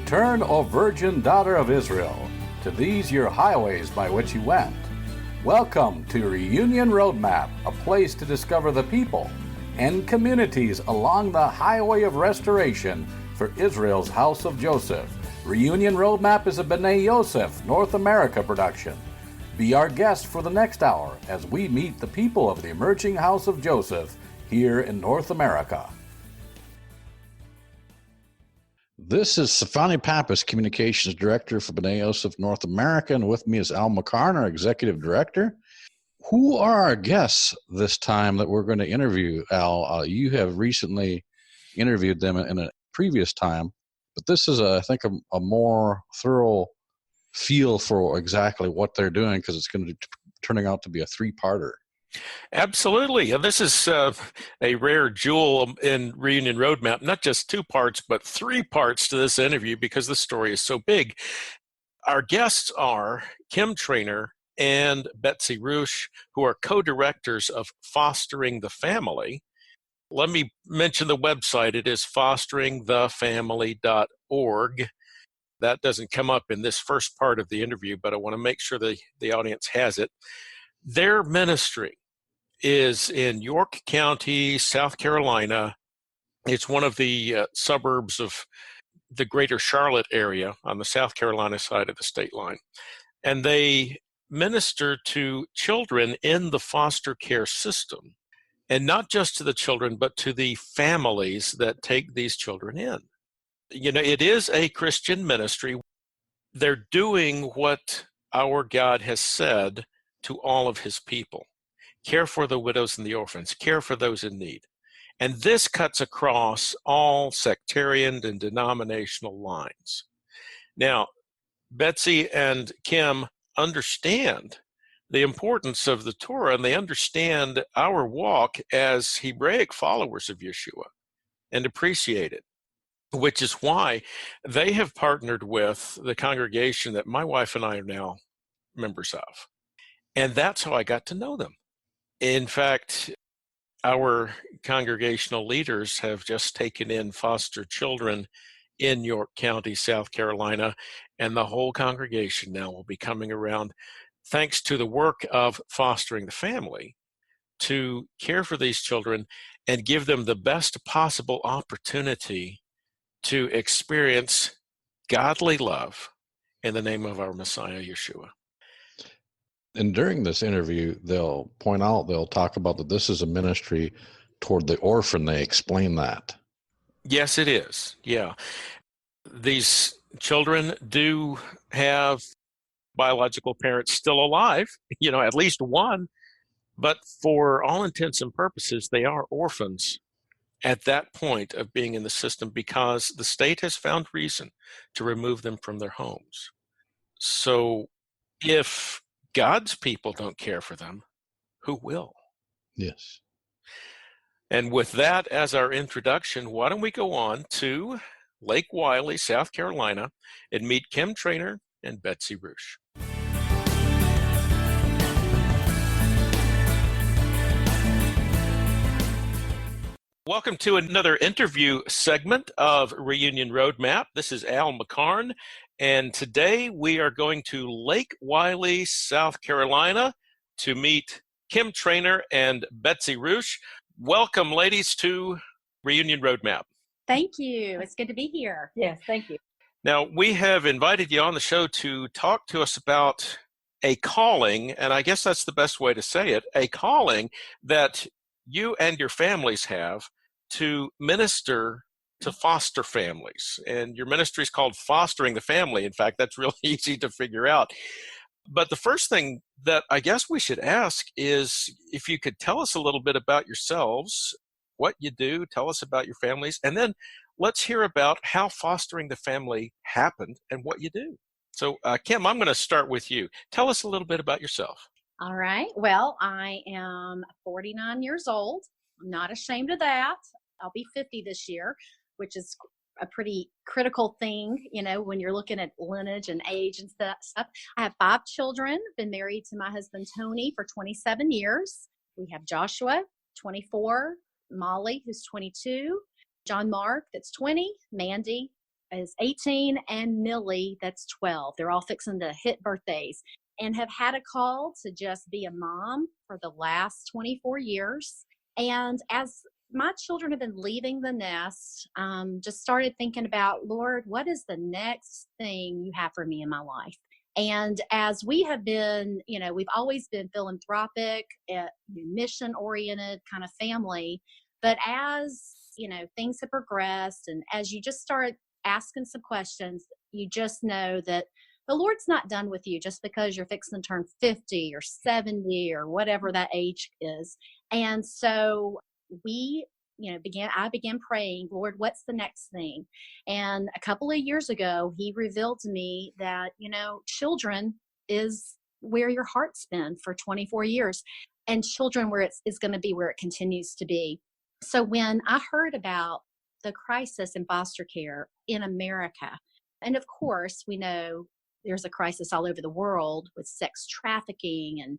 Return, O virgin daughter of Israel, to these your highways by which you went. Welcome to Reunion Roadmap, a place to discover the people and communities along the highway of restoration for Israel's house of Joseph. Reunion Roadmap is a B'nai Yosef North America production. Be our guest for the next hour as we meet the people of the emerging house of Joseph here in North America. This is Safani Pappas, Communications Director for B'nai Yosef North America, and with me is Al McCarn, our Executive Director. Who are our guests this time that we're going to interview, Al? You have recently interviewed them in a previous time, but this is, I think, a more thorough feel for exactly what they're doing, because it's going to be turning out to be a three-parter. Absolutely. And this is a rare jewel in Reunion Roadmap, not just two parts, but three parts to this interview because the story is so big. Our guests are Kim Trainer and Betsy Ruch, who are co-directors of Fostering the Family. Let me mention the website. It is fosteringthefamily.org. That doesn't come up in this first part of the interview, but I want to make sure the audience has it. Their ministry is in York County, South Carolina. It's one of the suburbs of the greater Charlotte area on the South Carolina side of the state line. And they minister to children in the foster care system, and not just to the children, but to the families that take these children in. You know, it is a Christian ministry. They're doing what our God has said to all of his people. Care for the widows and the orphans, care for those in need. And this cuts across all sectarian and denominational lines. Now, Betsy and Kim understand the importance of the Torah, and they understand our walk as Hebraic followers of Yeshua and appreciate it, which is why they have partnered with the congregation that my wife and I are now members of. And that's how I got to know them. In fact, our congregational leaders have just taken in foster children in York County, South Carolina, and the whole congregation now will be coming around, thanks to the work of Fostering the Family, to care for these children and give them the best possible opportunity to experience godly love in the name of our Messiah, Yeshua. And during this interview, they'll talk about that this is a ministry toward the orphan. They explain that. Yes, it is. Yeah. These children do have biological parents still alive, at least one, but for all intents and purposes, they are orphans at that point of being in the system because the state has found reason to remove them from their homes. So if God's people don't care for them, who will? Yes. And with that as our introduction, why don't we go on to Lake Wiley, South Carolina, and meet Kim Trainer and Betsy Ruch. Welcome to another interview segment of Reunion Roadmap. This is Al McCarn, and today we are going to Lake Wiley, South Carolina, to meet Kim Trainer and Betsy Ruch. Welcome, ladies, to Reunion Roadmap. Thank you. It's good to be here. Yes, thank you. Now, we have invited you on the show to talk to us about a calling, and I guess that's the best way to say it, a calling that you and your families have to minister to foster families. And your ministry is called Fostering the Family. In fact, that's really easy to figure out. But the first thing that I guess we should ask is if you could tell us a little bit about yourselves, what you do, tell us about your families, and then let's hear about how Fostering the Family happened and what you do. So, Kim, I'm going to start with you. Tell us a little bit about yourself. All right. Well, I am 49 years old. I'm not ashamed of that. I'll be 50 this year, which is a pretty critical thing, when you're looking at lineage and age and stuff. I have 5 children, been married to my husband, Tony, for 27 years. We have Joshua, 24, Molly, who's 22, John Mark, that's 20, Mandy, is 18, and Millie, that's 12. They're all fixing to hit birthdays, and have had a call to just be a mom for the last 24 years. And as my children have been leaving the nest, just started thinking about, Lord, what is the next thing you have for me in my life? And as we have been, we've always been philanthropic, mission oriented kind of family. But as, things have progressed, and as you just start asking some questions, you just know that the Lord's not done with you just because you're fixing to turn 50 or 70 or whatever that age is. And so I began praying, Lord, what's the next thing? And a couple of years ago, he revealed to me that, children is where your heart's been for 24 years, and children where is going to be where it continues to be. So when I heard about the crisis in foster care in America, and of course, we know there's a crisis all over the world with sex trafficking and,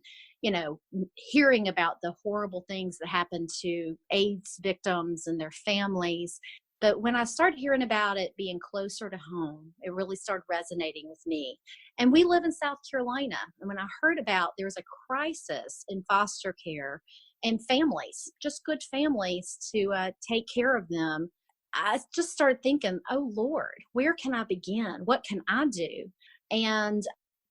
hearing about the horrible things that happen to AIDS victims and their families. But when I started hearing about it being closer to home, it really started resonating with me. And we live in South Carolina. And when I heard about there was a crisis in foster care and families, just good families to take care of them, I just started thinking, oh, Lord, where can I begin? What can I do? And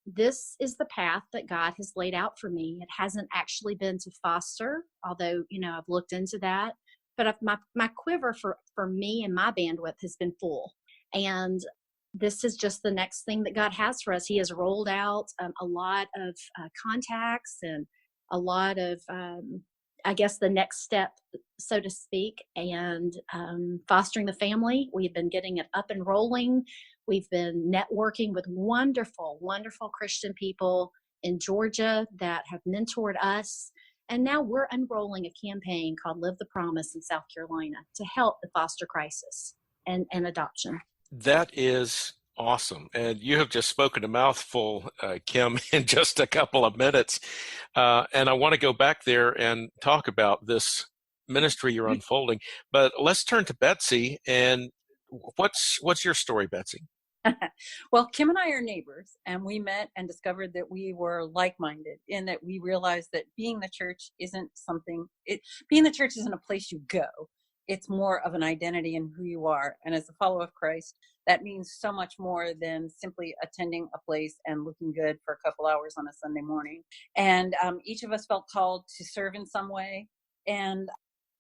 this is the path that God has laid out for me. It hasn't actually been to foster, although, I've looked into that. But my quiver for me and my bandwidth has been full. And this is just the next thing that God has for us. He has rolled out a lot of contacts and a lot of, the next step, so to speak, and fostering the family. We've been getting it up and rolling. We've been networking with wonderful, wonderful Christian people in Georgia that have mentored us. And now we're unrolling a campaign called Live the Promise in South Carolina to help the foster crisis and adoption. That is awesome. And you have just spoken a mouthful, Kim, in just a couple of minutes. And I want to go back there and talk about this ministry you're unfolding. But let's turn to Betsy. And what's your story, Betsy? Well, Kim and I are neighbors, and we met and discovered that we were like-minded in that we realized that being the church isn't a place you go. It's more of an identity in who you are. And as a follower of Christ, that means so much more than simply attending a place and looking good for a couple hours on a Sunday morning. And each of us felt called to serve in some way. And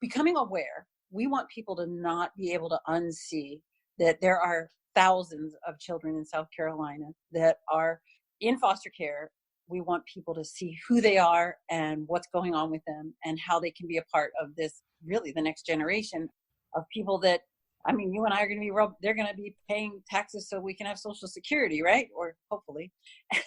becoming aware, we want people to not be able to unsee that there are thousands of children in South Carolina that are in foster care. We want people to see who they are and what's going on with them and how they can be a part of this, really the next generation of people that, you and I are going to be, they're going to be paying taxes so we can have Social Security, right? Or hopefully.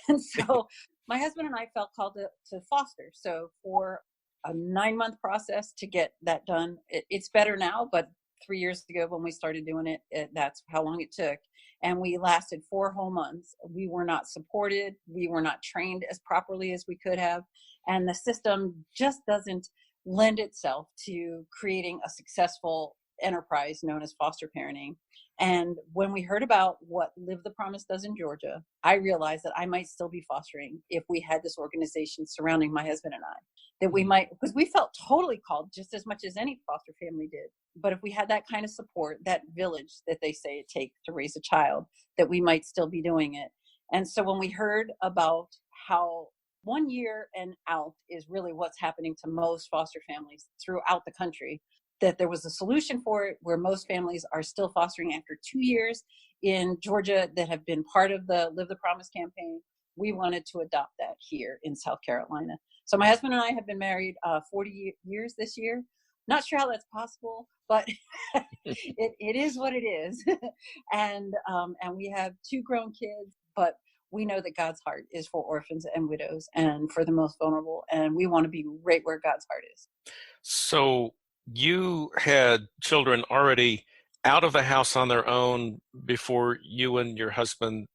And so my husband and I felt called to foster. So for a 9-month process to get that done, it's better now, but 3 years ago when we started doing it, that's how long it took. And we lasted 4 whole months. We were not supported. We were not trained as properly as we could have. And the system just doesn't lend itself to creating a successful enterprise known as foster parenting. And when we heard about what Live the Promise does in Georgia, I realized that I might still be fostering if we had this organization surrounding my husband and I, that we might, because we felt totally called just as much as any foster family did. But if we had that kind of support, that village that they say it takes to raise a child, that we might still be doing it. And so when we heard about how 1 year and out is really what's happening to most foster families throughout the country, that there was a solution for it where most families are still fostering after 2 years in Georgia that have been part of the Live the Promise campaign. We wanted to adopt that here in South Carolina. So my husband and I have been married 40 years this year. Not sure how that's possible, but it is what it is. And we have 2 grown kids, but we know that God's heart is for orphans and widows and for the most vulnerable. And we want to be right where God's heart is. So you had children already out of the house on their own before you and your husband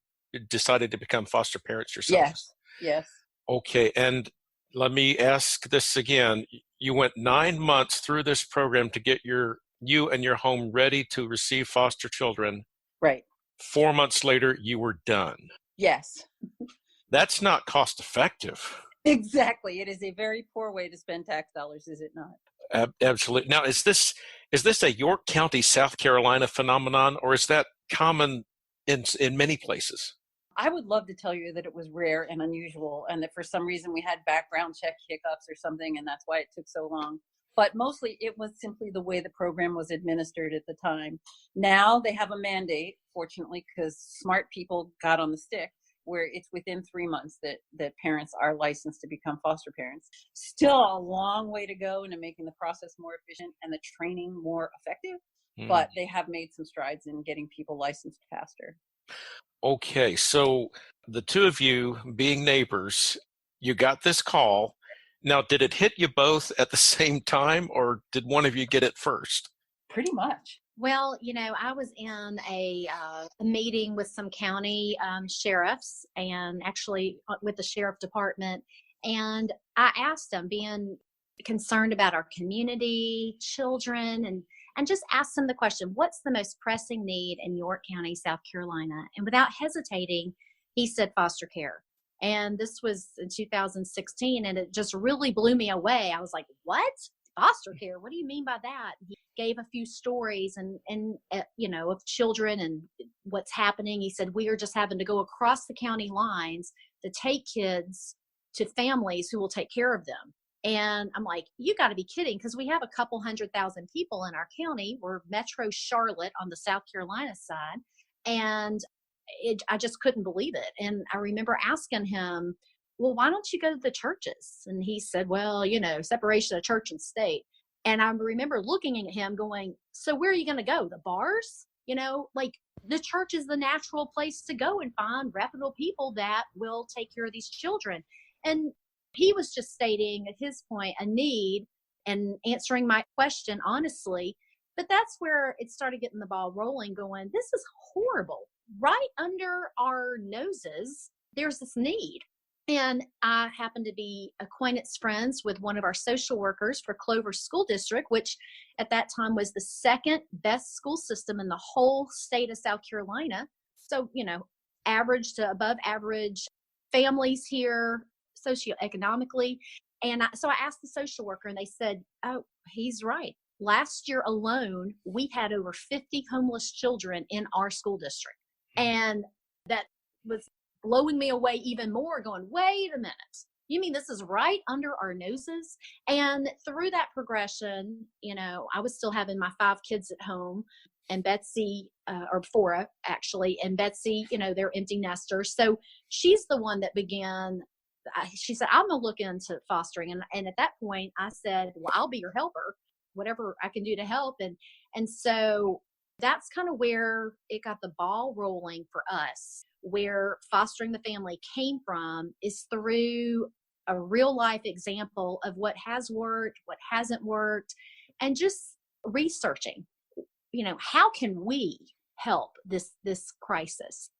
decided to become foster parents yourselves? Yes. Okay. And let me ask this again. You went 9 months through this program to get you and your home ready to receive foster children. Right. 4 months later, you were done. Yes. That's not cost effective. Exactly. It is a very poor way to spend tax dollars, is it not? Absolutely. Now, is this a York County, South Carolina phenomenon, or is that common in many places? I would love to tell you that it was rare and unusual, and that for some reason we had background check hiccups or something, and that's why it took so long. But mostly it was simply the way the program was administered at the time. Now they have a mandate, fortunately, because smart people got on the stick, where it's within 3 months that parents are licensed to become foster parents. Still a long way to go into making the process more efficient and the training more effective, but they have made some strides in getting people licensed faster. Okay, so the two of you being neighbors, you got this call. Now, did it hit you both at the same time, or did one of you get it first? Pretty much. Well, I was in a meeting with some county sheriffs and actually with the sheriff department. And I asked them, being concerned about our community, children, and just asked them the question, what's the most pressing need in York County, South Carolina? And without hesitating, he said foster care. And this was in 2016, and it just really blew me away. I was like, what? Foster care? What do you mean by that? He gave a few stories and of children and what's happening. He said, we are just having to go across the county lines to take kids to families who will take care of them. And I'm like, you got to be kidding, because we have a couple 100,000 people in our county. We're Metro Charlotte on the South Carolina side. And I just couldn't believe it. And I remember asking him, well, why don't you go to the churches? And he said, well, separation of church and state. And I remember looking at him going, so where are you going to go? The bars? Like the church is the natural place to go and find reputable people that will take care of these children. And he was just stating at his point a need and answering my question honestly. But that's where it started getting the ball rolling, going, this is horrible. Right under our noses, there's this need. And I happened to be acquaintance friends with one of our social workers for Clover School District, which at that time was the second best school system in the whole state of South Carolina. So, average to above average families here socioeconomically. And so I asked the social worker, and they said, oh, he's right. Last year alone, we had over 50 homeless children in our school district. And that was blowing me away even more, going, wait a minute, you mean this is right under our noses? And through that progression, I was still having my 5 kids at home, and Betsy, or 4 actually, and Betsy, they're empty nesters. So she's the one that began, she said, I'm going to look into fostering. And at that point I said, well, I'll be your helper, whatever I can do to help. And so that's kind of where it got the ball rolling for us. Where fostering the family came from is through a real life example of what has worked, what hasn't worked, and just researching, how can we help this crisis?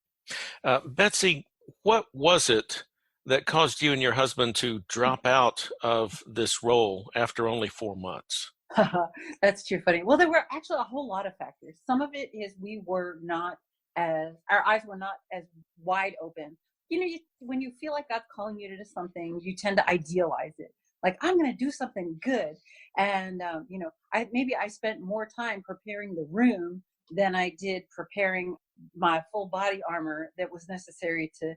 Betsy, what was it that caused you and your husband to drop out of this role after only 4 months? That's too funny. Well, there were actually a whole lot of factors. Some of it is our eyes were not as wide open. When you feel like God's calling you to do something, you tend to idealize it. Like, I'm going to do something good. And, I spent more time preparing the room than I did preparing my full body armor that was necessary to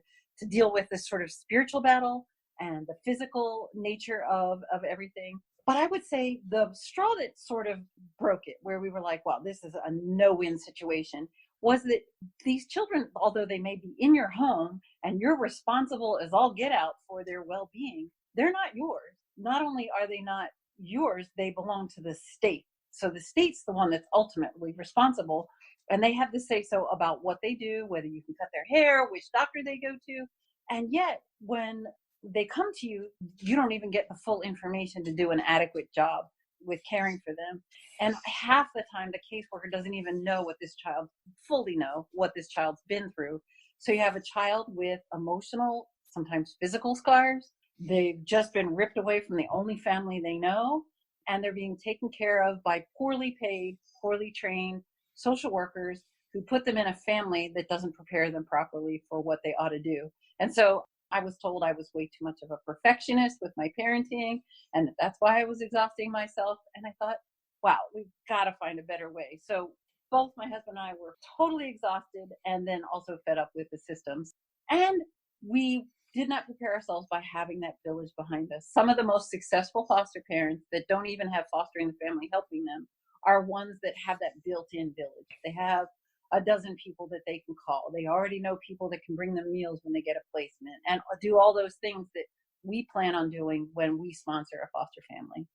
deal with this sort of spiritual battle and the physical nature of everything. But I would say the straw that sort of broke it, where we were like, wow, this is a no-win situation, was that these children, although they may be in your home and you're responsible as all get out for their well-being, they're not yours. Not only are they not yours, they belong to the state. So the state's the one that's ultimately responsible, and they have to say so about what they do, whether you can cut their hair, which doctor they go to. And yet, when they come to you, you don't even get the full information to do an adequate job with caring for them. And half the time, the caseworker doesn't even know what this child's been through. So you have a child with emotional, sometimes physical scars. They've just been ripped away from the only family they know, and they're being taken care of by poorly paid, poorly trained social workers who put them in a family that doesn't prepare them properly for what they ought to do. And so I was told I was way too much of a perfectionist with my parenting, and that's why I was exhausting myself. And I thought, wow, we've got to find a better way. So both my husband and I were totally exhausted and then also fed up with the systems. And we did not prepare ourselves by having that village behind us. Some of the most successful foster parents that don't even have fostering the family helping them are ones that have that built-in village. They have a dozen people that they can call. They already know people that can bring them meals when they get a placement and do all those things that we plan on doing when we sponsor a foster family.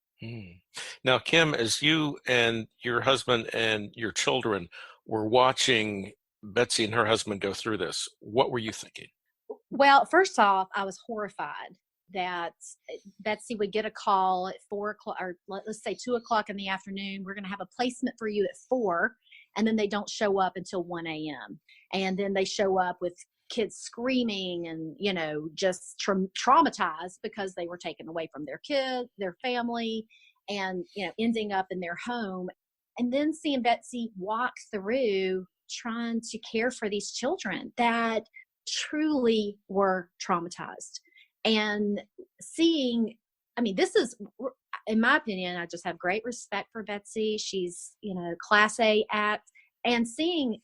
Now, Kim, as you and your husband and your children were watching Betsy and her husband go through this, what were you thinking? Well, first off, I was horrified that Betsy would get a call at 4:00, or let's say 2:00 in the afternoon. We're going to have a placement for you at 4, and then they don't show up until 1 a.m. And then they show up with kids screaming and, just traumatized because they were taken away from their kid, their family, and, ending up in their home. And then seeing Betsy walk through trying to care for these children that truly were traumatized, and seeing, this is, in my opinion, I just have great respect for Betsy. She's, class A act, and seeing,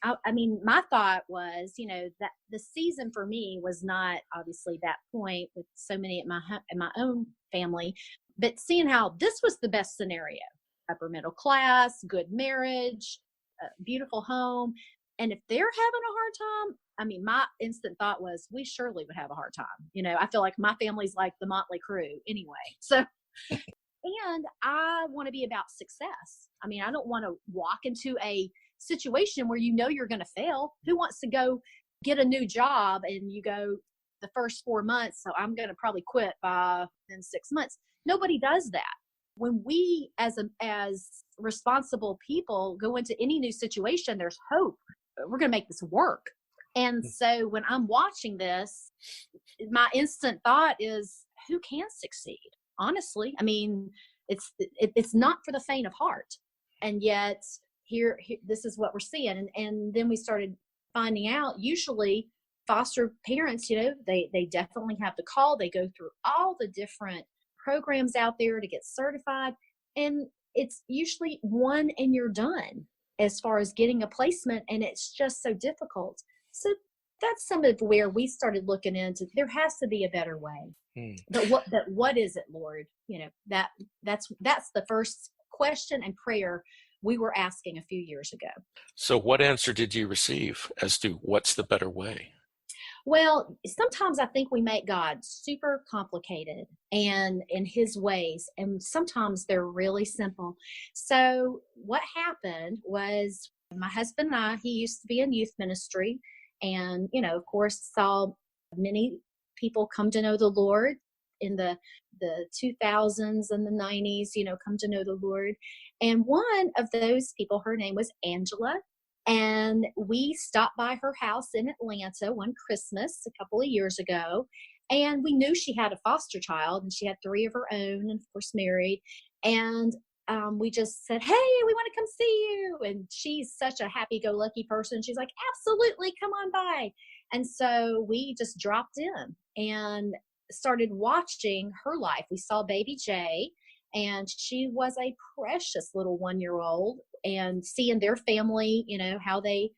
my thought was, that the season for me was not obviously that point with so many in my own family, but seeing how this was the best scenario: upper middle class, good marriage, a beautiful home. And if they're having a hard time, my instant thought was, we surely would have a hard time. I feel like my family's like the Motley Crue anyway. So, and I want to be about success. I don't want to walk into a situation where you're going to fail. Who wants to go get a new job and you go the first 4 months, so I'm going to probably quit by then 6 months? Nobody does that. When we as responsible people go into any new situation, there's hope. We're going to make this work. And so when I'm watching this, my instant thought is, who can succeed? Honestly, it's not for the faint of heart. And yet here this is what we're seeing. And then we started finding out, usually foster parents, they definitely have to call. They go through all the different programs out there to get certified. And it's usually one and you're done as far as getting a placement. And it's just so difficult. So that's some of where we started looking into, there has to be a better way. But what is it, Lord? That's the first question and prayer we were asking a few years ago. So what answer did you receive as to what's the better way? Well, sometimes I think we make God super complicated and in his ways, and sometimes they're really simple. So what happened was, my husband and I, he used to be in youth ministry, and, of course, saw many people come to know the Lord in the 2000s and the 90s, come to know the Lord. And one of those people, her name was Angela. And we stopped by her house in Atlanta one Christmas a couple of years ago. And we knew she had a foster child, and she had 3 of her own, and of course married. And we just said, hey, we want to come see you. And she's such a happy-go-lucky person. She's like, absolutely, come on by. And so we just dropped in and started watching her life. We saw baby Jay, and she was a precious little 1-year-old, and seeing their family, how they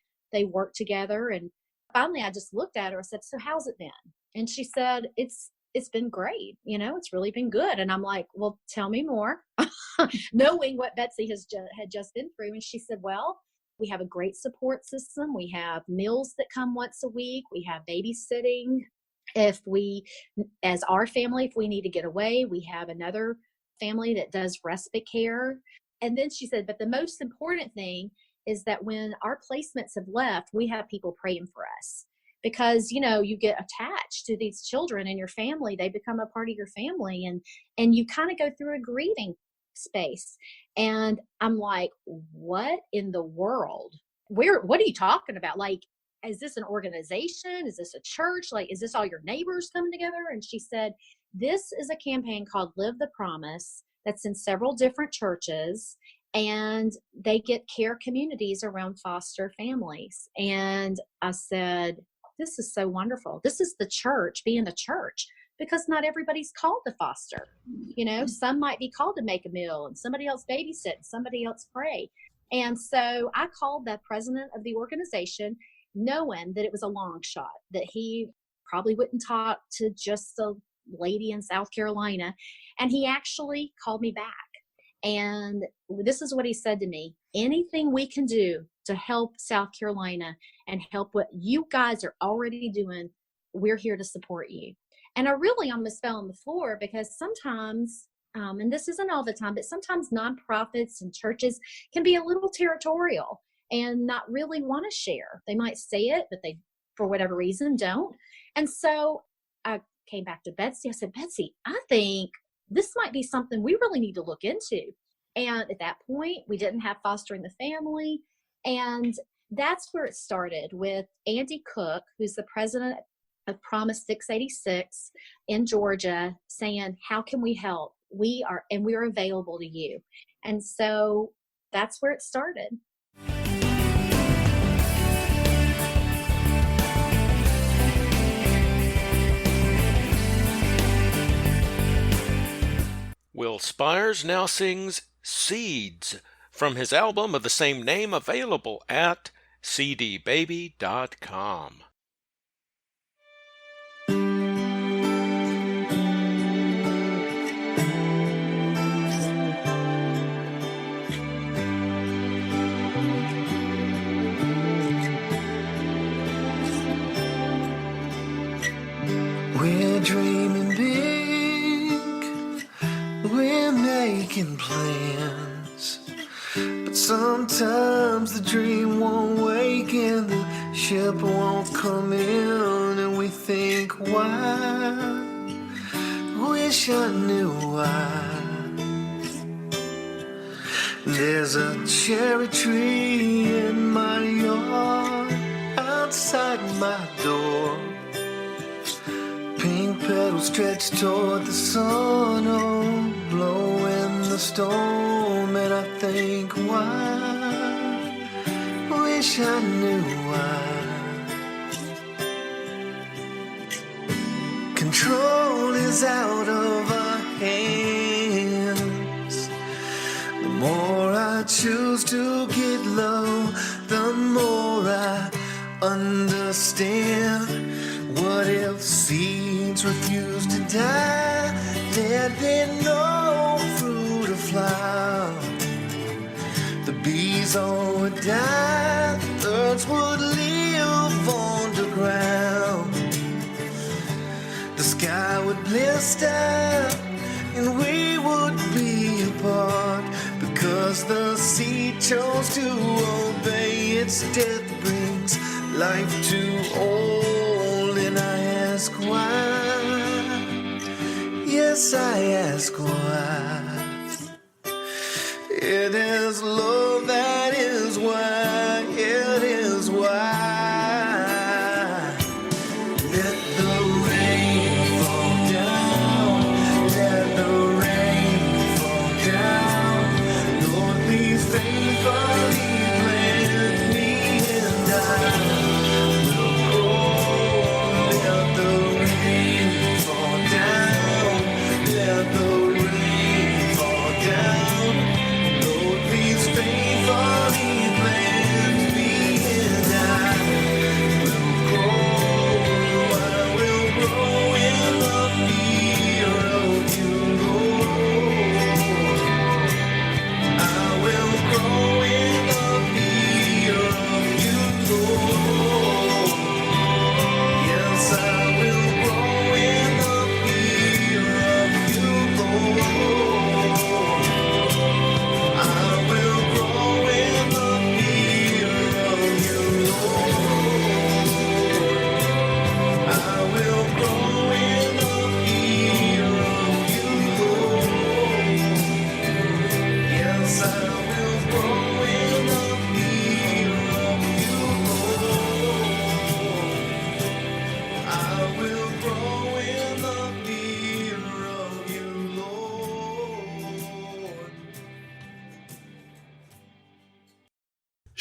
work together. And finally I just looked at her and said, so how's it been? And she said, it's been great. It's really been good. And I'm like, well, tell me more, knowing what Betsy had just been through. And she said, well, we have a great support system. We have meals that come once a week. We have babysitting. As our family, if we need to get away, we have another family that does respite care. And then she said, but the most important thing is that when our placements have left, we have people praying for us, because, you get attached to these children in your family. They become a part of your family, and you kind of go through a grieving space. And I'm like, what in the world? What are you talking about? Like, is this an organization? Is this a church? Like, is this all your neighbors coming together? And she said, this is a campaign called Live the Promise that's in several different churches. and they get care communities around foster families. And I said, this is so wonderful. This is the church being the church, because not everybody's called to foster. You know, some might be called to make a meal and somebody else babysit and somebody else pray. And so I called the president of the organization, knowing that it was a long shot, that he probably wouldn't talk to just a lady in South Carolina. And he actually called me back. And this is what he said to me: anything we can do to help South Carolina and help what you guys are already doing, we're here to support you. And I really almost fell on the floor, because sometimes, and this isn't all the time, but sometimes nonprofits and churches can be a little territorial and not really want to share. They might say it, but they, for whatever reason, don't. And so I came back to Betsy. I said, Betsy, I think this might be something we really need to look into. And at that point, we didn't have Fostering the Family. And that's where it started with Andy Cook, who's the president of Promise 686 in Georgia, saying, how can we help? We're available to you. And so that's where it started. Will Spires now sings Seeds from his album of the same name, available at cdbaby.com. We're dreaming big, we're making plans, but sometimes the dream won't wake and the ship won't come in, and we think, why? Wish I knew why. There's a cherry tree in my yard, outside my door. Pink petals stretched toward the sun, oh, blowing the storm, and I think, why? Wish I knew why. Control is out of our hands. The more I choose to get low, the more I understand. What if seeds refuse to die? There'd be no fruit to flower. The bees all would die, the birds would live on the ground. The sky would blister, and we would be apart, because the seed chose to obey. Its death brings life to all. And I ask why, yes I ask why. It is love, that is why, it is why. Let the rain fall down, let the rain fall down. Lord, please faithfully plant me, and I I will grow in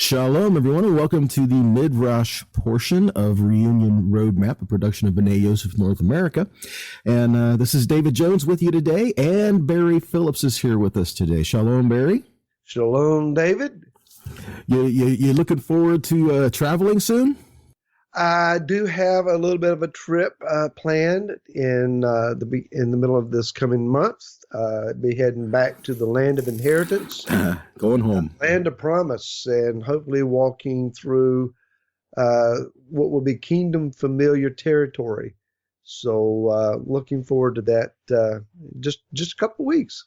Shalom, everyone, and welcome to the midrash portion of Reunion Roadmap, a production of B'nai Yosef North America. And this is David Jones with you today, and Barry Phillips is here with us today. Shalom, Barry. Shalom, David. You looking forward to traveling soon? I do have a little bit of a trip planned in the middle of this coming month. Be heading back to the land of inheritance, going home, land of promise, and hopefully walking through what will be kingdom familiar territory. So looking forward to that. Just a couple of weeks.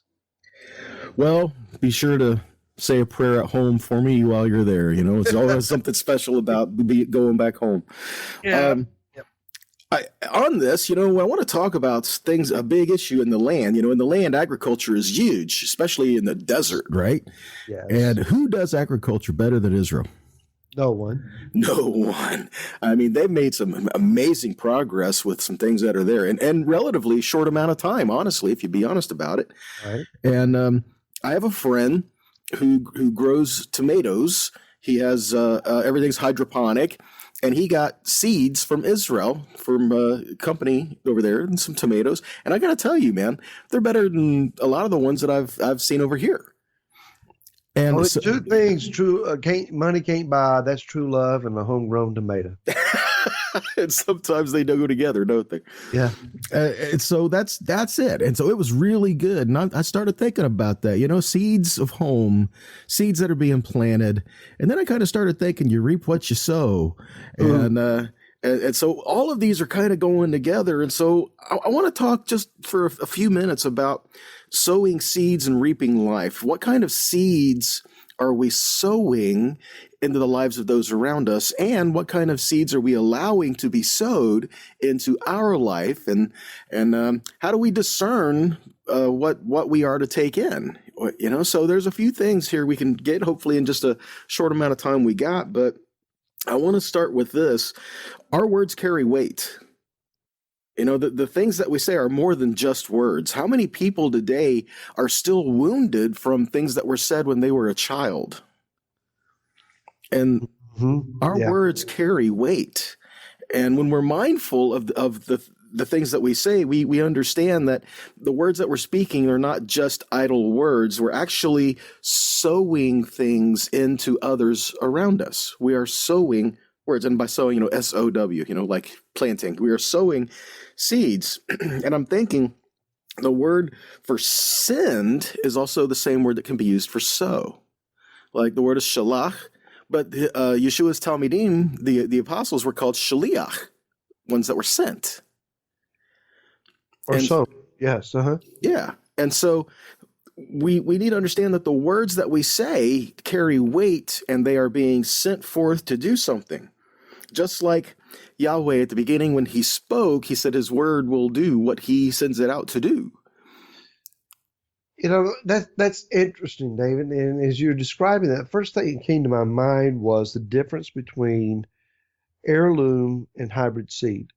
Well, be sure to say a prayer at home for me while you're there. You know, it's always something special about going back home. Yeah. On this, I want to talk about things, a big issue in the land. In the land, agriculture is huge, especially in the desert, right? Yes. And who does agriculture better than Israel? No one. No one. I mean, they've made some amazing progress with some things that are there and relatively short amount of time, honestly, if you be honest about it. Right. And I have a friend who grows tomatoes. He has everything's hydroponic, and he got seeds from Israel from a company over there and some tomatoes. And I got to tell you, man, they're better than a lot of the ones that I've seen over here. And only two things money can't buy. That's true love and a homegrown tomato. And sometimes they do go together, don't they? Yeah. And so that's it. And so it was really good. And I started thinking about that, seeds of home, seeds that are being planted. And then I kind of started thinking, you reap what you sow. And so all of these are kind of going together. And so I want to talk just for a few minutes about sowing seeds and reaping life. What kind of seeds are we sowing into the lives of those around us, and what kind of seeds are we allowing to be sowed into our life, and how do we discern what we are to take in? So there's a few things here we can get hopefully in just a short amount of time we got, but I want to start with this. Our words carry weight. The things that we say are more than just words. How many people today are still wounded from things that were said when they were a child? And our words carry weight. And when we're mindful of the things that we say, we understand that the words that we're speaking are not just idle words. We're actually sowing things into others around us. We are sowing words. And by sowing, S-O-W, like planting. We are sowing seeds. And I'm thinking the word for send is also the same word that can be used for sow. Like the word is shalach. But Yeshua's Talmidim, the apostles, were called shaliach, ones that were sent. Yes. Yeah. And so we need to understand that the words that we say carry weight, and they are being sent forth to do something. Just like Yahweh at the beginning, when he spoke, he said his word will do what he sends it out to do. That's interesting, David. And as you're describing that, first thing that came to my mind was the difference between heirloom and hybrid seed.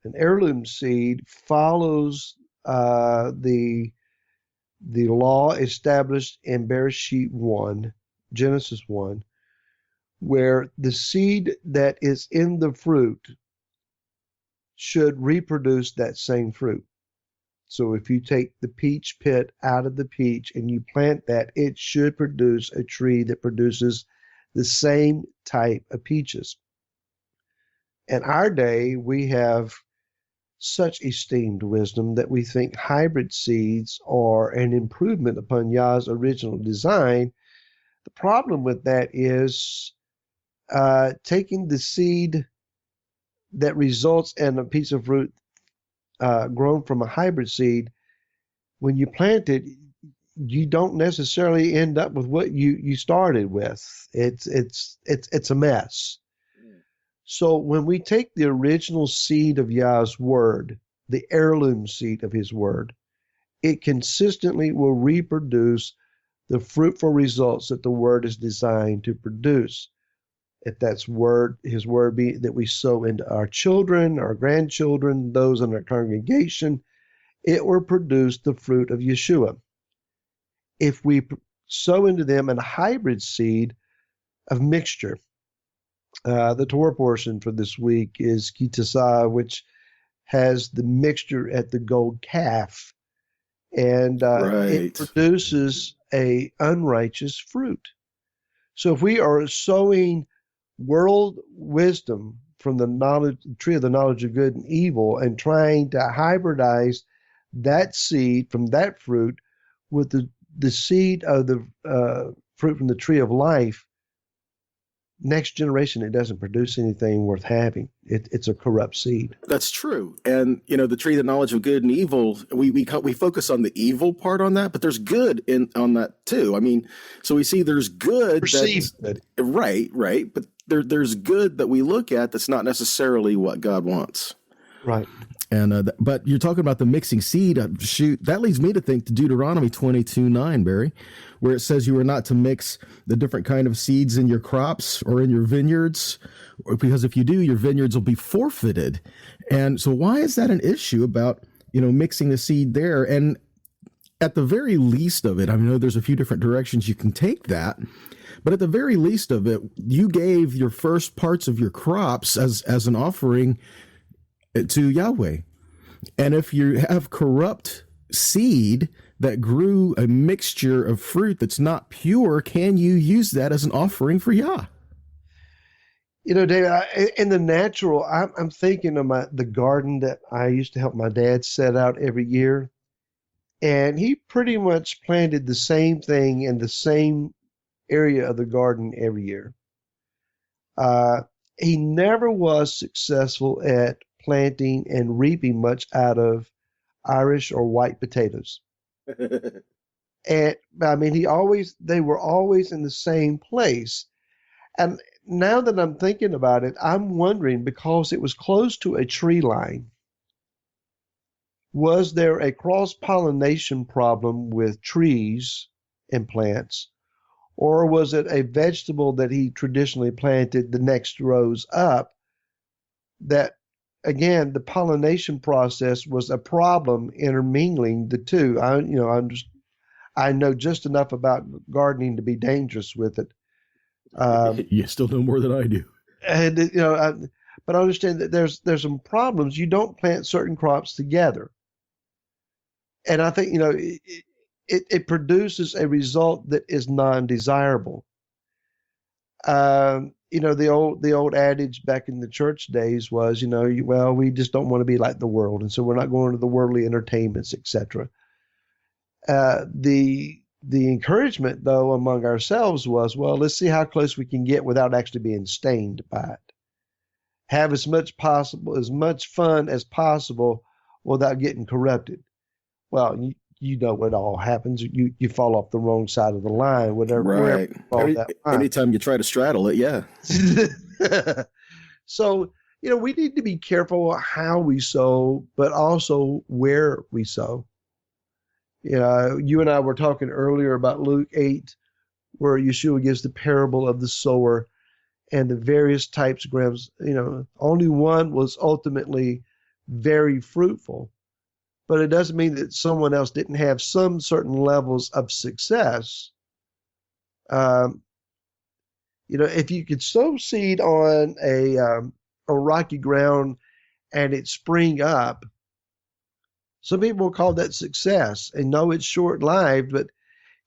An heirloom seed follows the law established in Bereshit 1, Genesis 1, where the seed that is in the fruit should reproduce that same fruit. So if you take the peach pit out of the peach and you plant that, it should produce a tree that produces the same type of peaches. In our day, we have such esteemed wisdom that we think hybrid seeds are an improvement upon Yah's original design. The problem with that is taking the seed that results in a piece of fruit grown from a hybrid seed, when you plant it, you don't necessarily end up with what you started with. It's a mess. So when we take the original seed of Yah's word, the heirloom seed of his word, it consistently will reproduce the fruitful results that the word is designed to produce. If that's his word be that we sow into our children, our grandchildren, those in our congregation, it will produce the fruit of Yeshua. If we sow into them a hybrid seed, of mixture. The Torah portion for this week is kitasa, which has the mixture at the gold calf, and it produces a unrighteous fruit. So if we are sowing world wisdom from the tree of the knowledge of good and evil, and trying to hybridize that seed from that fruit with the seed of the fruit from the tree of life, next generation, it doesn't produce anything worth having. It's a corrupt seed. That's true. And, the tree of the knowledge of good and evil, we focus on the evil part on that, but there's good on that too. I mean, so we see there's good. Perceived good. Right. But there's good that we look at that's not necessarily what God wants. Right. And but you're talking about the mixing seed. Shoot, that leads me to think to Deuteronomy 22:9, Barry, where it says you are not to mix the different kind of seeds in your crops or in your vineyards, because if you do, your vineyards will be forfeited. And so why is that an issue about, mixing the seed there? And at the very least of it, I know there's a few different directions you can take that, but at the very least of it, you gave your first parts of your crops as an offering to Yahweh. And if you have corrupt seed that grew a mixture of fruit that's not pure, can you use that as an offering for Yah? David, in the natural, I'm thinking of the garden that I used to help my dad set out every year. And he pretty much planted the same thing in the same area of the garden every year. He never was successful at planting and reaping much out of Irish or white potatoes. And I mean, they were always in the same place. And now that I'm thinking about it, I'm wondering, because it was close to a tree line, was there a cross-pollination problem with trees and plants, or was it a vegetable that he traditionally planted the next rows up that, again, the pollination process was a problem intermingling the two? I know just enough about gardening to be dangerous with it. You still know more than I do. And but I understand that there's some problems. You don't plant certain crops together, and I think it produces a result that is non-desirable. The old adage back in the church days was, we just don't want to be like the world, and so we're not going to the worldly entertainments, etc. The encouragement, though, among ourselves was, well, let's see how close we can get without actually being stained by it. Have as much fun as possible without getting corrupted. Well, you know what all happens. You fall off the wrong side of the line, right. Anytime you try to straddle it, yeah. So, we need to be careful how we sow, but also where we sow. You and I were talking earlier about Luke 8, where Yeshua gives the parable of the sower and the various types of grams. Only one was ultimately very fruitful, but it doesn't mean that someone else didn't have some certain levels of success. If you could sow seed on a rocky ground and it spring up, some people call that success, and know it's short-lived, but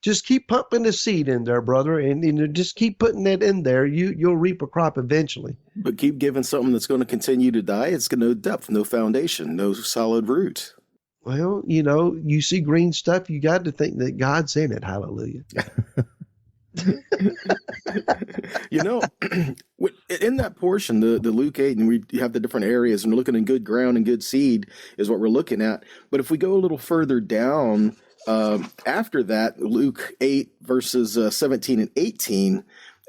just keep pumping the seed in there, brother, and just keep putting that in there. You'll reap a crop eventually. But keep giving something that's going to continue to die. It's got no depth, no foundation, no solid root. Well, you see green stuff, you got to think that God's in it. Hallelujah. In that portion, the Luke 8, and we have the different areas, and we're looking in good ground and good seed is what we're looking at. But if we go a little further down, after that, Luke 8, verses 17 and 18,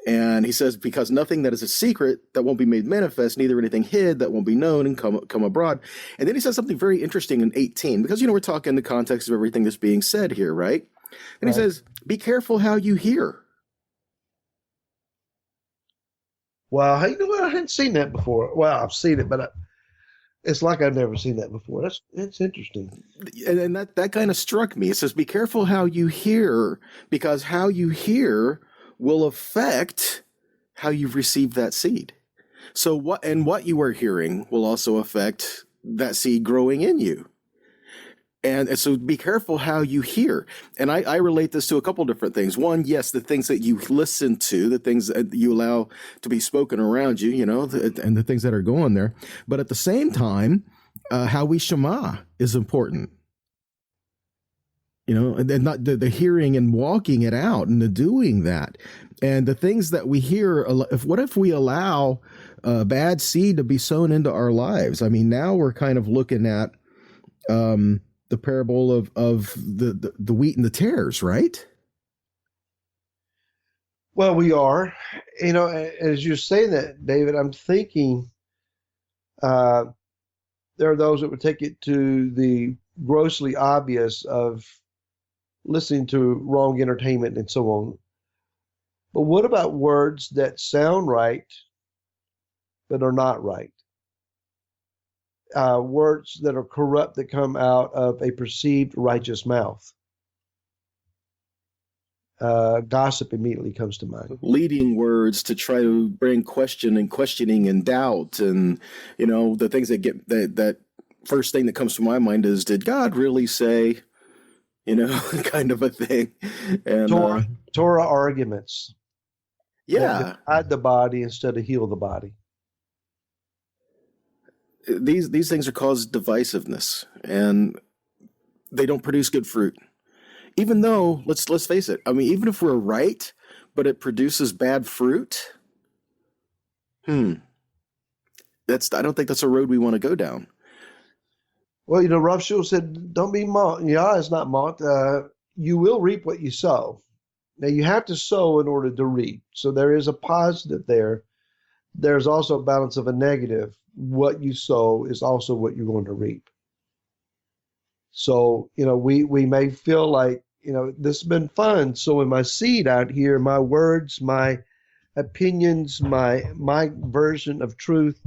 and he says, because nothing that is a secret that won't be made manifest, neither anything hid that won't be known and come abroad. And then he says something very interesting in 18, because, we're talking in the context of everything that's being said here, right? And he says, be careful how you hear. Wow, I hadn't seen that before. Well, I've seen it, but it's like I've never seen that before. That's interesting. And that kind of struck me. It says, be careful how you hear, because how you hear will affect how you've received that seed. So what you are hearing will also affect that seed growing in you. And so be careful how you hear. And I relate this to a couple different things. One, yes, the things that you listen to, the things that you allow to be spoken around you, and the things that are going there. But at the same time, how we shema is important. And not the hearing and walking it out and the doing that. And the things that we hear, what if we allow bad seed to be sown into our lives? I mean, now we're kind of looking at the parable of the wheat and the tares, right? Well, we are. As you're saying that, David, I'm thinking there are those that would take it to the grossly obvious of listening to wrong entertainment and so on. But what about words that sound right but are not right? Words that are corrupt that come out of a perceived righteous mouth. Gossip immediately comes to mind. Leading words to try to bring questioning and doubt, and the things that get that first thing that comes to my mind is, did God really say? Kind of a thing. And Torah arguments. Yeah, divide the body instead of heal the body. These things are cause divisiveness, and they don't produce good fruit. Even though, let's face it, I mean, even if we're right, but it produces bad fruit, I don't think that's a road we want to go down. Well, Rav Shul said, don't be mocked. Yeah, it's not mocked. You will reap what you sow. Now, you have to sow in order to reap. So there is a positive there. There's also a balance of a negative. What you sow is also what you're going to reap. So, we may feel like, this has been fun sowing my seed out here, my words, my opinions, my version of truth.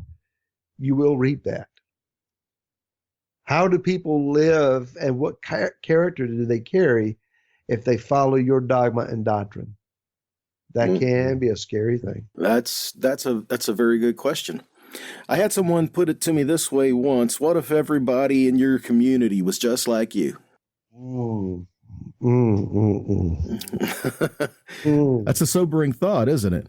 You will reap that. How do people live, and what character do they carry if they follow your dogma and doctrine? That can be a scary thing. That's a very good question. I had someone put it to me this way once: what if everybody in your community was just like you? That's a sobering thought, isn't it?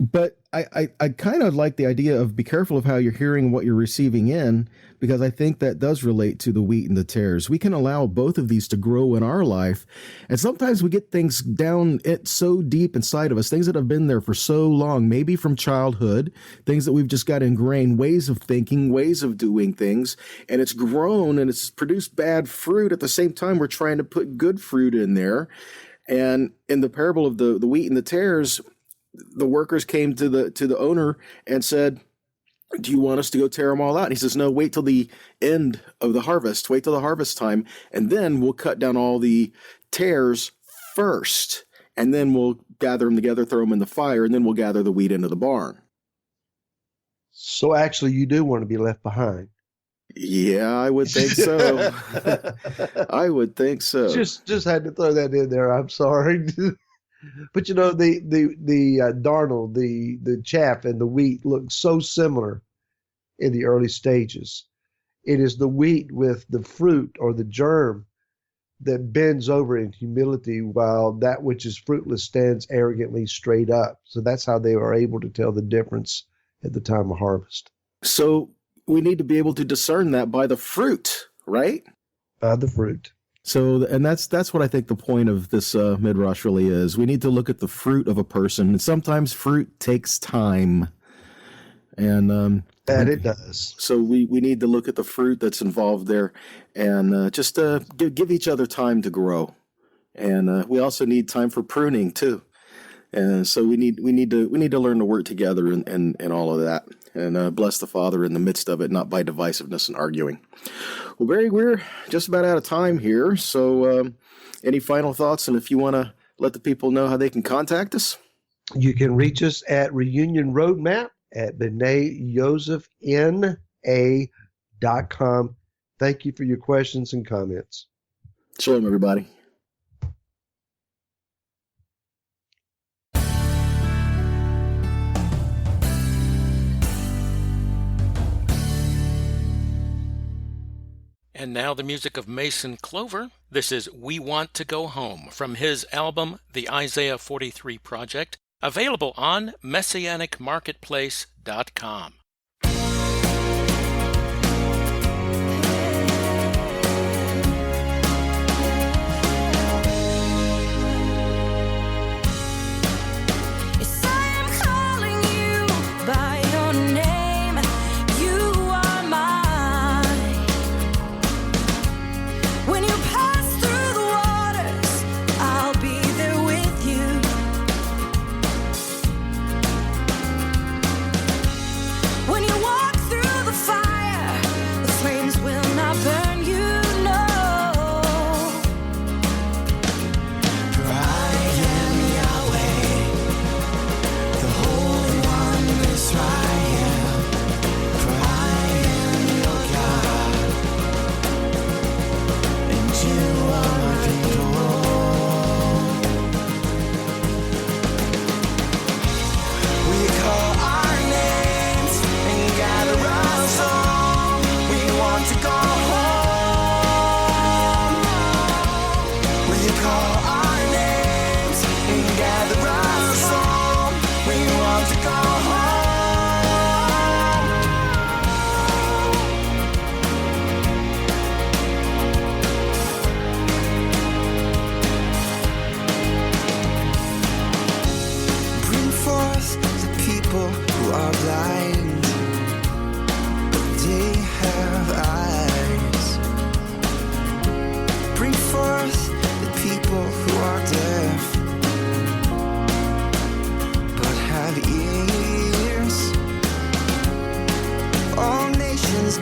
But I kind of like the idea of be careful of how you're hearing what you're receiving in, because I think that does relate to the wheat and the tares. We can allow both of these to grow in our life. And sometimes we get things down so deep inside of us, things that have been there for so long, maybe from childhood, things that we've just got ingrained, ways of thinking, ways of doing things, and it's grown and it's produced bad fruit. At the same time, we're trying to put good fruit in there. And in the parable of the wheat and the tares, the workers came to the owner and said, do you want us to go tear them all out? And he says, no, wait till the end of the harvest. Wait till the harvest time, and then we'll cut down all the tares first, and then we'll gather them together, throw them in the fire, and then we'll gather the wheat into the barn. So actually, you do want to be left behind. Yeah, I would think so. I would think so. Just had to throw that in there. I'm sorry. But the darnel, the chaff and the wheat look so similar in the early stages. It is the wheat with the fruit or the germ that bends over in humility, while that which is fruitless stands arrogantly straight up. So that's how they are able to tell the difference at the time of harvest. So we need to be able to discern that by the fruit, right? By the fruit. So, and that's what I think the point of this midrash really is. We need to look at the fruit of a person, and sometimes fruit takes time. And that it does. So we need to look at the fruit that's involved there, and just give each other time to grow. And we also need time for pruning too. And so we need to learn to work together and all of that, and bless the Father in the midst of it, not by divisiveness and arguing. Well, Barry, we're just about out of time here. So any final thoughts? And if you want to let the people know how they can contact us? You can reach us at Reunion Roadmap at B'naiYosefNA.com. Thank you for your questions and comments. Shalom, everybody. And now the music of Mason Clover. This is We Want to Go Home from his album, The Isaiah 43 Project, available on MessianicMarketplace.com.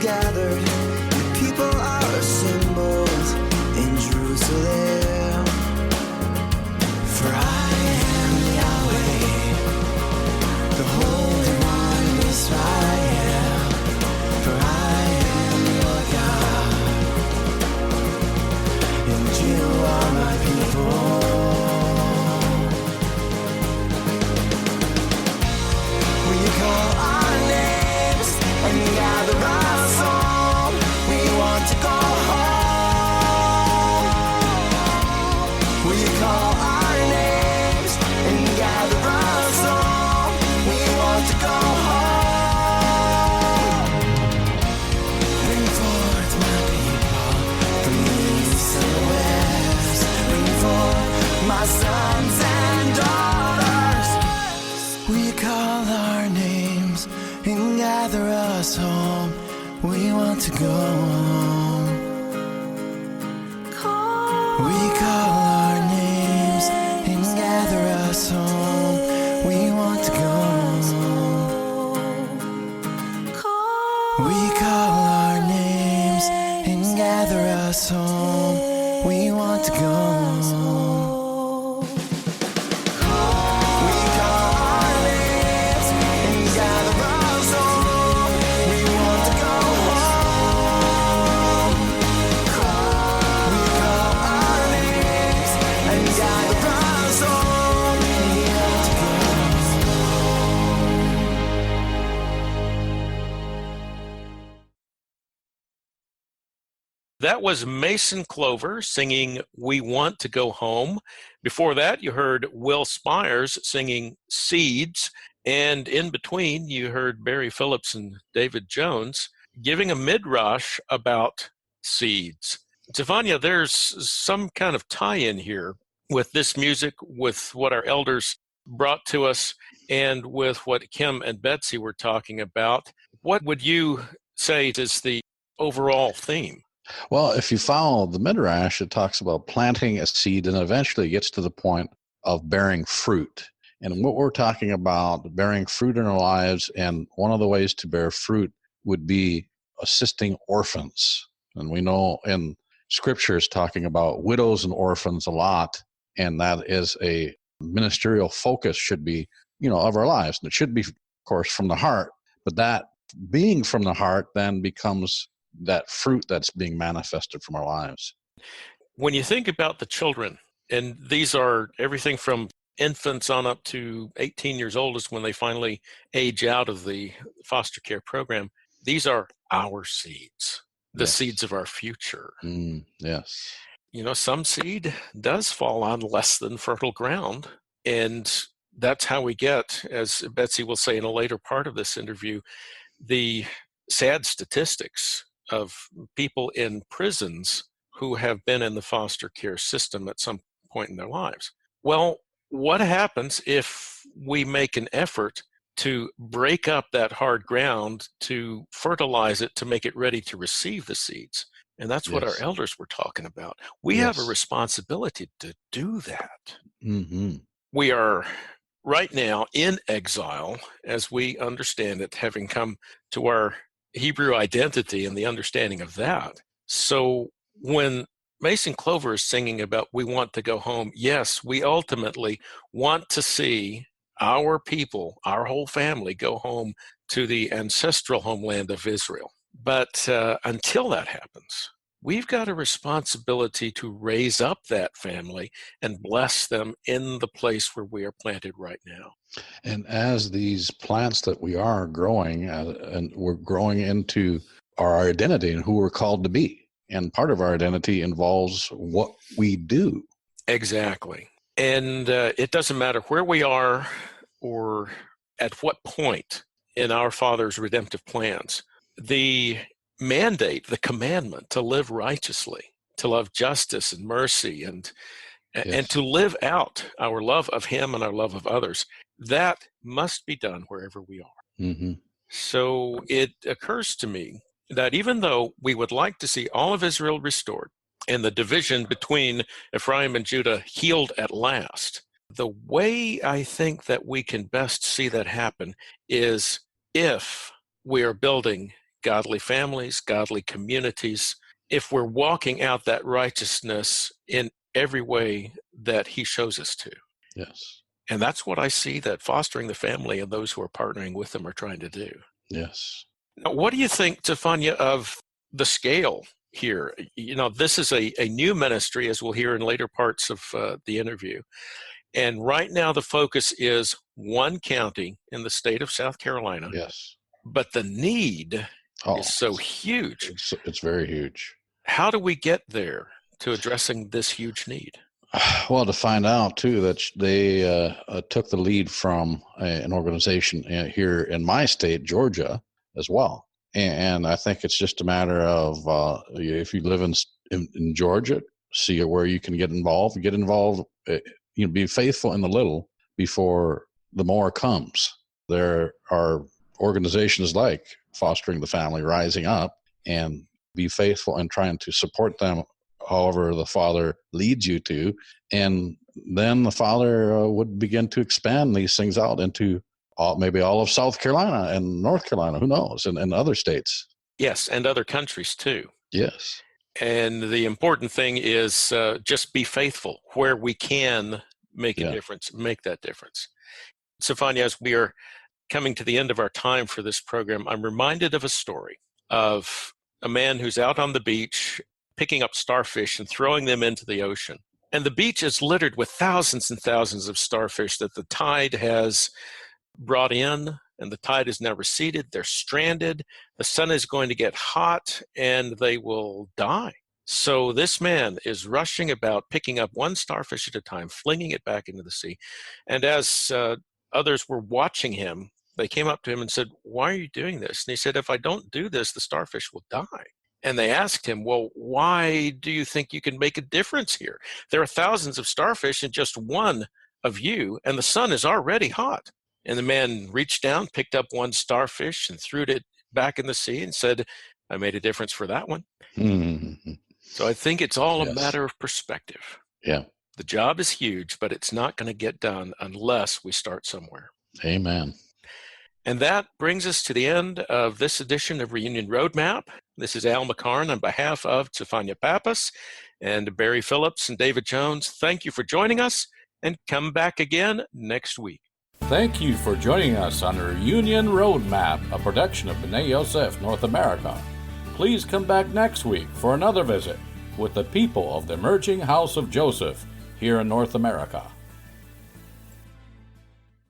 Gathered, the people are assembled in Jerusalem. For I am Yahweh, the Holy One of Israel. For I am your God, and you are my people. Will you call our names and gather us? To go home. Will you call our names and gather us home? We want to go home. Bring forth my people from the east and the west. Bring forth my sons and daughters. Will you call our names and gather us home? We want to go home. We call our names and gather us home. We want to go home. We call our names and gather us home. We want to go home. That was Mason Clover singing We Want to Go Home. Before that, you heard Will Spires singing Seeds. And in between, you heard Barry Phillips and David Jones giving a midrash about seeds. Stefania, there's some kind of tie-in here with this music, with what our elders brought to us, and with what Kim and Betsy were talking about. What would you say is the overall theme? Well, if you follow the midrash, it talks about planting a seed and eventually gets to the point of bearing fruit. And what we're talking about, bearing fruit in our lives, and one of the ways to bear fruit would be assisting orphans. And we know in scriptures talking about widows and orphans a lot, and that is a ministerial focus should be, of our lives. And it should be, of course, from the heart, but that being from the heart then becomes that fruit that's being manifested from our lives. When you think about the children, and these are everything from infants on up to 18 years old is when they finally age out of the foster care program, these are our seeds. the Yes. seeds of our future. Yes. You know, some seed does fall on less than fertile ground. And that's how we get, as Betsy will say in a later part of this interview, the sad statistics of people in prisons who have been in the foster care system at some point in their lives. Well, what happens if we make an effort to break up that hard ground, to fertilize it, to make it ready to receive the seeds? And that's what our Yes. elders were talking about. We have a Yes. responsibility to do that. Mm-hmm. We are right now in exile, as we understand it, having come to our Hebrew identity and the understanding of that. So when Mason Clover is singing about we want to go home, yes, we ultimately want to see our people, our whole family, go home to the ancestral homeland of Israel. But until that happens, we've got a responsibility to raise up that family and bless them in the place where we are planted right now. And as these plants that we are growing, and we're growing into our identity and who we're called to be. And part of our identity involves what we do. Exactly. And it doesn't matter where we are or at what point in our Father's redemptive plans. The mandate, the commandment to live righteously, to love justice and mercy, and to live out our love of Him and our love of others, that must be done wherever we are. Mm-hmm. So it occurs to me that even though we would like to see all of Israel restored and the division between Ephraim and Judah healed at last, the way I think that we can best see that happen is if we are building godly families, godly communities, if we're walking out that righteousness in every way that He shows us to. Yes. And that's what I see that fostering the family and those who are partnering with them are trying to do. Yes. Now, what do you think, Tefania, of the scale here? You know, this is a new ministry, as we'll hear in later parts of the interview. And right now the focus is one county in the state of South Carolina. Yes. But the need is so huge. It's very huge. How do we get there to addressing this huge need? Well, to find out, too, that they took the lead from an organization here in my state, Georgia, as well. And I think it's just a matter of if you live in Georgia, see where you can get involved. Be faithful in the little before the more comes. There are organizations like Fostering the Family rising up, and be faithful in trying to support them however the Father leads you to. And then the Father would begin to expand these things out into maybe all of South Carolina and North Carolina, who knows, and other states. Yes, and other countries too. Yes. And the important thing is just be faithful where we can make a difference, make that difference. Sefania, as we are coming to the end of our time for this program, I'm reminded of a story of a man who's out on the beach picking up starfish and throwing them into the ocean. And the beach is littered with thousands and thousands of starfish that the tide has brought in, and the tide is now receded. They're stranded. The sun is going to get hot, and they will die. So this man is rushing about, picking up one starfish at a time, flinging it back into the sea. And as others were watching him, they came up to him and said, "Why are you doing this?" And he said, "If I don't do this, the starfish will die." And they asked him, "Well, why do you think you can make a difference here? There are thousands of starfish and just one of you, and the sun is already hot." And the man reached down, picked up one starfish and threw it back in the sea and said, "I made a difference for that one." Mm-hmm. So I think it's all a matter of perspective. Yeah. The job is huge, but it's not going to get done unless we start somewhere. Amen. And that brings us to the end of this edition of Reunion Roadmap. This is Al McCarn on behalf of Tefania Pappas and Barry Phillips and David Jones. Thank you for joining us, and come back again next week. Thank you for joining us on Reunion Roadmap, a production of B'nai Yosef North America. Please come back next week for another visit with the people of the emerging house of Joseph here in North America.